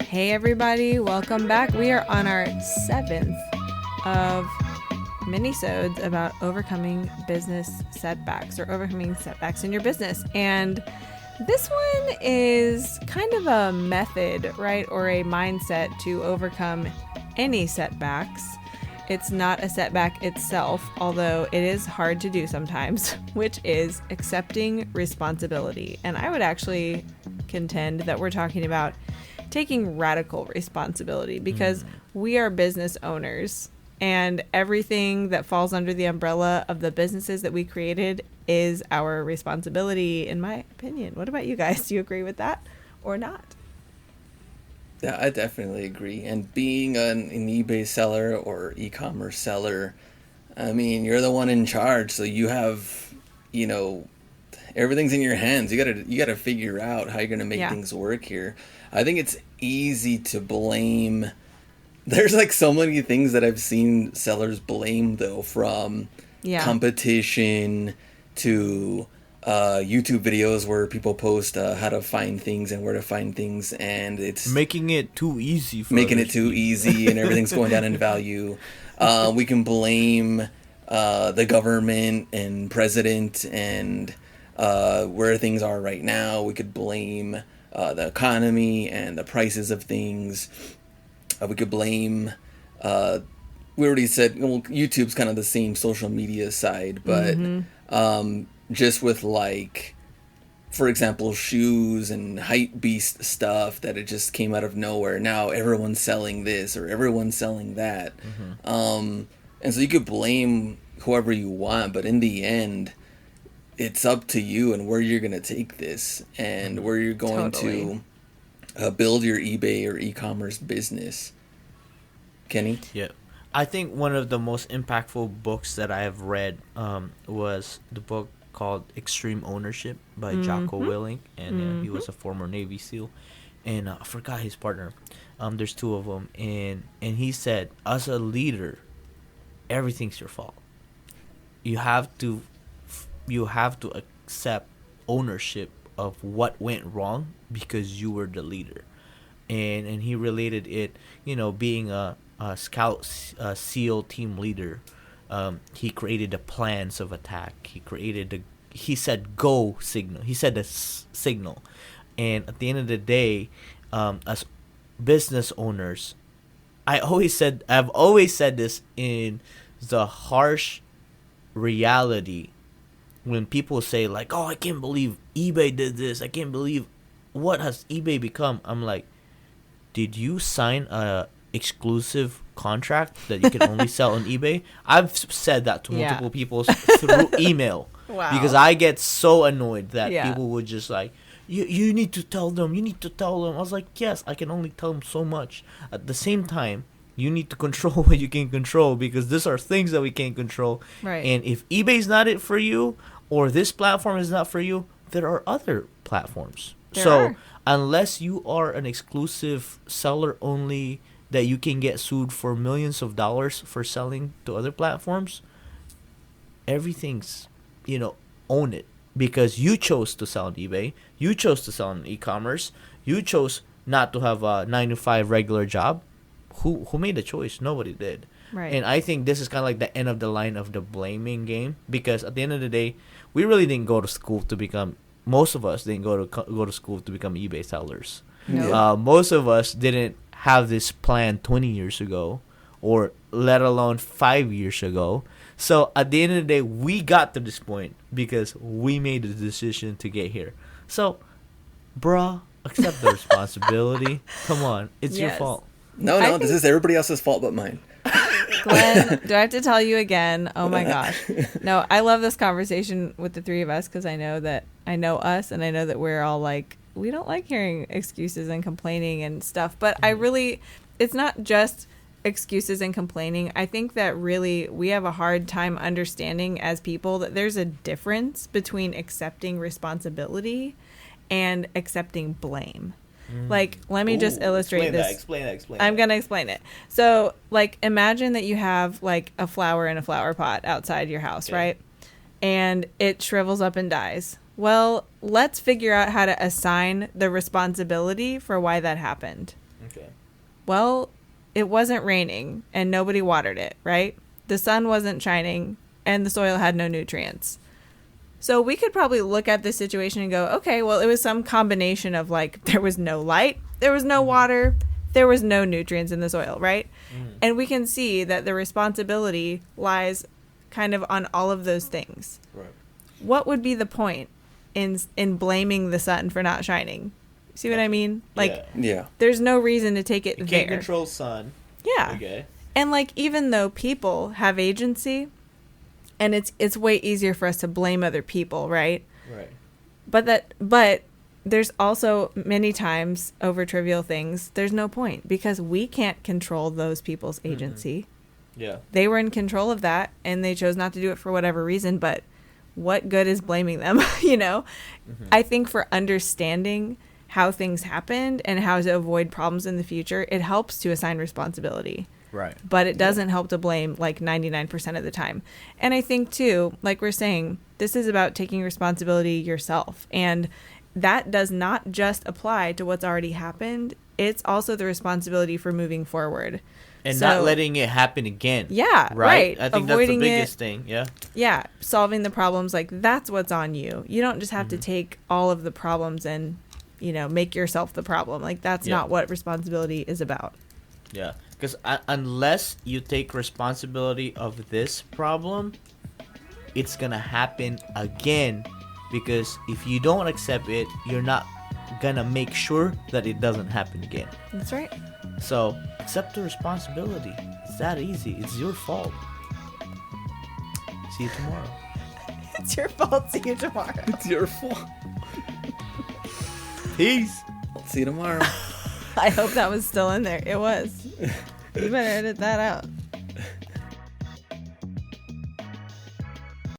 Hey everybody, welcome back. We are on our 7th of mini-sodes about overcoming business setbacks or overcoming setbacks in your business. And this one is kind of a method, right? Or a mindset to overcome any setbacks. It's not a setback itself, although it is hard to do sometimes, which is accepting responsibility. And I would actually contend that we're talking about taking radical responsibility because we are business owners and everything that falls under the umbrella of the businesses that we created is our responsibility, in my opinion. What about you guys? Do you agree with that or not? Yeah, I definitely agree. And being an eBay seller or e-commerce seller, I mean, you're the one in charge, so you have, everything's in your hands. You gotta figure out how you're gonna make things work here. I think it's easy to blame. There's like so many things that I've seen sellers blame though, from competition to YouTube videos where people post how to find things and where to find things, and it's making it too easy and everything's going down in value. We can blame the government and president and where things are right now. We could blame the economy and the prices of things. We could blame we already said, well, YouTube's kind of the same social media side, but just with, like, for example, shoes and hype beast stuff that it just came out of nowhere. Now everyone's selling this or everyone's selling that. And so you could blame whoever you want, but in the end, it's up to you and where you're going to take this and where you're going to build your eBay or e-commerce business. Kenny? Yeah. I think one of the most impactful books that I have read was the book called Extreme Ownership by Jocko Willink, and he was a former Navy SEAL, and I forgot his partner. There's two of them, and he said, as a leader, everything's your fault. You have to accept ownership of what went wrong because you were the leader, and he related it, being a scout SEAL team leader. He created the plans of attack. He said go signal. He said the signal. And at the end of the day, as business owners, I've always said this, in the harsh reality when people say, like, oh, I can't believe eBay did this. I can't believe, what has eBay become? I'm like, did you sign a exclusive contract that you can only sell on eBay? I've said that to multiple people through email. Wow. Because I get so annoyed that people would just like, you need to tell them. I was like, yes, I can only tell them so much. At the same time, you need to control what you can control, because these are things that we can't control. Right. And if eBay's not it for you, or this platform is not for you, there are other platforms. Unless you are an exclusive seller only that you can get sued for millions of dollars for selling to other platforms, everything's, own it, because you chose to sell on eBay, you chose to sell on e-commerce, you chose not to have a 9-to-5 regular job. Who made the choice? Nobody did. Right. And I think this is kind of like the end of the line of the blaming game, because at the end of the day, we really didn't go to school to become. Most of us didn't go to school to become eBay sellers. No. Most of us didn't have this plan 20 years ago, or let alone 5 years ago. So at the end of the day, we got to this point because we made the decision to get here. So, bruh, accept the responsibility. Come on, it's your fault. No, this is everybody else's fault but mine. Glenn, do I have to tell you again? Oh my gosh. No, I love this conversation with the three of us, because I know us, and I know that we're all like, we don't like hearing excuses and complaining and stuff. But it's not just excuses and complaining. I think that really we have a hard time understanding as people that there's a difference between accepting responsibility and accepting blame. Like, let me just illustrate this. Explain that. I'm going to explain it. So, like, imagine that you have, like, a flower in a flower pot outside your house, right? And it shrivels up and dies. Well, let's figure out how to assign the responsibility for why that happened. Okay. Well, it wasn't raining and nobody watered it, right? The sun wasn't shining and the soil had no nutrients. So we could probably look at this situation and go, okay, well, it was some combination of like there was no light, there was no water, there was no nutrients in the soil, right? And we can see that the responsibility lies kind of on all of those things. Right. What would be the point in blaming the sun for not shining? See what I mean? Like, Yeah. there's no reason to take it You there. can't control sun. Yeah. Okay. And like even though people have agency and it's way easier for us to blame other people, right? Right. But there's also many times over trivial things there's no point because we can't control those people's agency. Yeah. They were in control of that and they chose not to do it for whatever reason, but what good is blaming them, you know? I think for understanding how things happened and how to avoid problems in the future, it helps to assign responsibility. Right. But it doesn't help to blame like 99% of the time. And I think too, like we're saying, this is about taking responsibility yourself. And that does not just apply to what's already happened. It's also the responsibility for moving forward. And So- not letting it happen again. Yeah, right. I think Avoiding that's the it. biggest thing. Yeah. Yeah, solving the problems, like that's what's on you. You don't just have to take all of the problems and, you know, make yourself the problem. Like that's Yeah. not what responsibility is about. Yeah. Because unless you take responsibility of this problem, it's going to happen again. Because if you don't accept it, you're not going to make sure that it doesn't happen again. That's right. So accept the responsibility. It's that easy. It's your fault. See you tomorrow. It's your fault. See you tomorrow. It's your fault. Peace. See you tomorrow. I hope that was still in there. It was. You better edit that out.